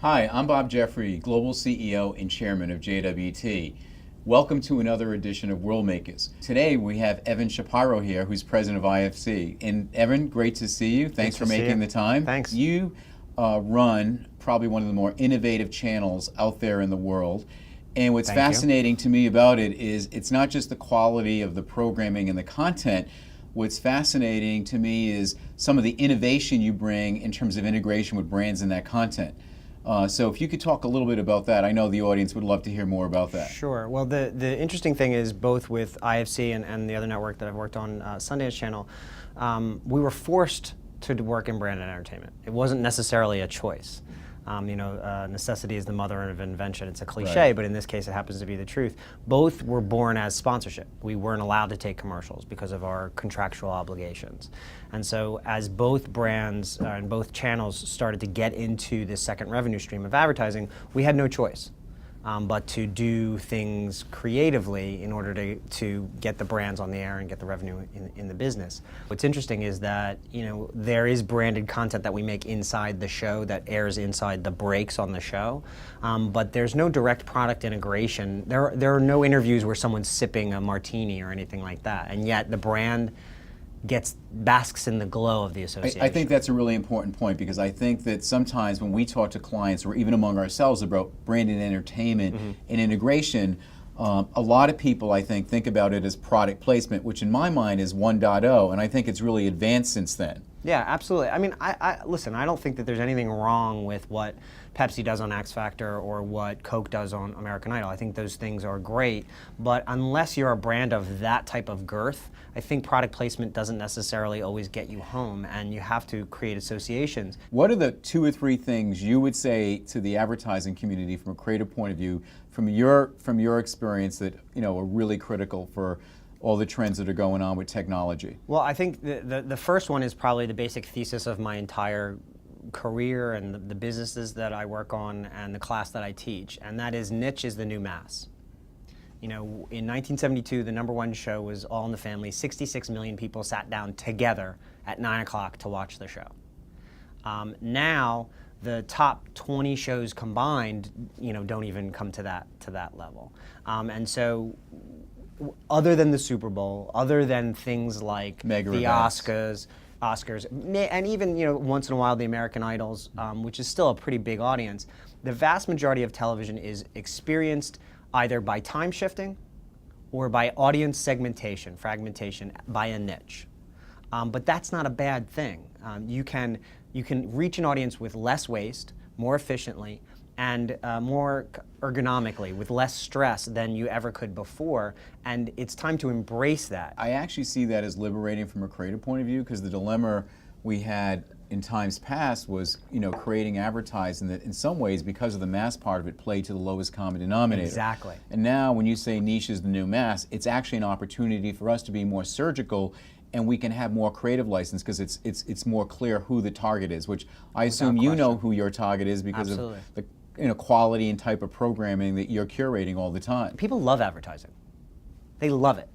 Hi, I'm Bob Jeffrey, Global CEO and Chairman of JWT. Welcome to another edition of Worldmakers. Today we have Evan Shapiro here, who's president of IFC. And Evan, great to see you. Thanks for making the time. Thanks. You run probably one of the more innovative channels out there in the world. And what's fascinating to me about it is it's not just the quality of the programming and the content. What's fascinating to me is some of the innovation you bring in terms of integration with brands in that content. So if you could talk a little bit about that, I know the audience would love to hear more about that. Sure. Well, the interesting thing is both with IFC and the other network that I've worked on, Sundance Channel, we were forced to work in brand and entertainment. It wasn't necessarily a choice. Necessity is the mother of invention. It's a cliche, but in this case it happens to be the truth. Both were born as sponsorship. We weren't allowed to take commercials because of our contractual obligations. And so as both brands and both channels started to get into the second revenue stream of advertising, we had no choice but to do things creatively in order to get the brands on the air and get the revenue in the business. What's interesting is that there is branded content that we make inside the show that airs inside the breaks on the show, but there's no direct product integration. There are no interviews where someone's sipping a martini or anything like that, and yet the brand basks in the glow of the association. I think that's a really important point, because I think that sometimes when we talk to clients or even among ourselves about brand and entertainment and integration, a lot of people I think about it as product placement, which in my mind is 1.0, and I think it's really advanced since then. Yeah, absolutely. I mean, listen, I don't think that there's anything wrong with what Pepsi does on X Factor or what Coke does on American Idol. I think those things are great, but unless you're a brand of that type of girth, I think product placement doesn't necessarily always get you home, and you have to create associations. What are the 2 or 3 things you would say to the advertising community from a creative point of view, from your experience, that are really critical for all the trends that are going on with technology? Well, I think the first one is probably the basic thesis of my entire career and the businesses that I work on and the class that I teach, and that is niche is the new mass. In 1972, the #1 show was All in the Family. 66 million people sat down together at 9 o'clock to watch the show. Now, the top 20 shows combined, don't even come to that level. And so, other than the Super Bowl, other than things like Mega the events. Oscars, and even once in a while the American Idols, which is still a pretty big audience, the vast majority of television is experienced either by time shifting or by audience segmentation, fragmentation, by a niche. But that's not a bad thing. You can reach an audience with less waste, more efficiently, and more ergonomically, with less stress than you ever could before, and it's time to embrace that. I actually see that as liberating from a creative point of view, because the dilemma we had in times past was, creating advertising that in some ways, because of the mass part of it, played to the lowest common denominator. Exactly. And now when you say niche is the new mass, it's actually an opportunity for us to be more surgical, and we can have more creative license because it's more clear who the target is, which I assume you know who your target is because Absolutely. of the quality and type of programming that you're curating all the time. People love advertising. They love it.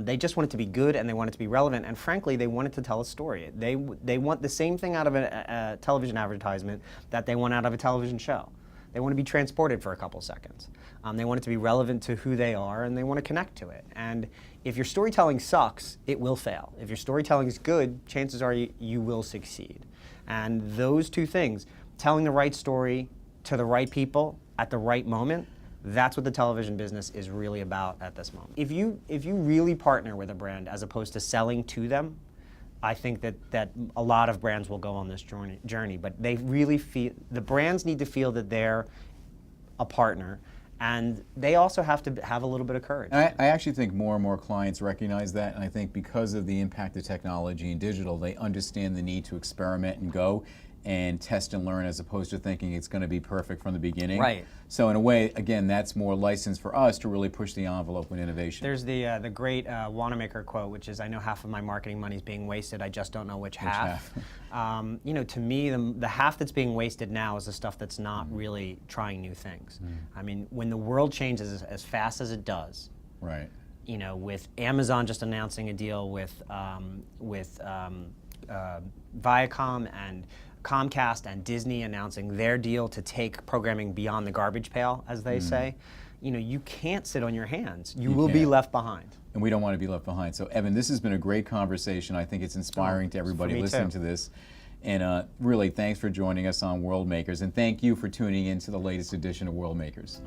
They just want it to be good, and they want it to be relevant, and frankly, they want it to tell a story. They want the same thing out of a television advertisement that they want out of a television show. They want to be transported for a couple seconds. They want it to be relevant to who they are, and they want to connect to it. And if your storytelling sucks, it will fail. If your storytelling is good, chances are you will succeed. And those 2 things, telling the right story to the right people at the right moment, that's what the television business is really about at this moment. If you really partner with a brand as opposed to selling to them, I think that a lot of brands will go on this journey. But they really the brands need to feel that they're a partner, and they also have to have a little bit of courage. I actually think more and more clients recognize that, and I think because of the impact of technology and digital, they understand the need to experiment and go and test and learn, as opposed to thinking it's going to be perfect from the beginning. Right. So in a way, again, that's more license for us to really push the envelope with innovation. There's the great Wanamaker quote, which is, "I know half of my marketing money is being wasted. I just don't know which half." To me, the half that's being wasted now is the stuff that's not really trying new things. I mean, when the world changes as fast as it does, right? With Amazon just announcing a deal with Viacom and Comcast and Disney announcing their deal to take programming beyond the garbage pail, as they say, you can't sit on your hands. You will be left behind. And we don't want to be left behind. So Evan, this has been a great conversation. I think it's inspiring to everybody listening to this. And really, thanks for joining us on Worldmakers. And thank you for tuning in to the latest edition of Worldmakers.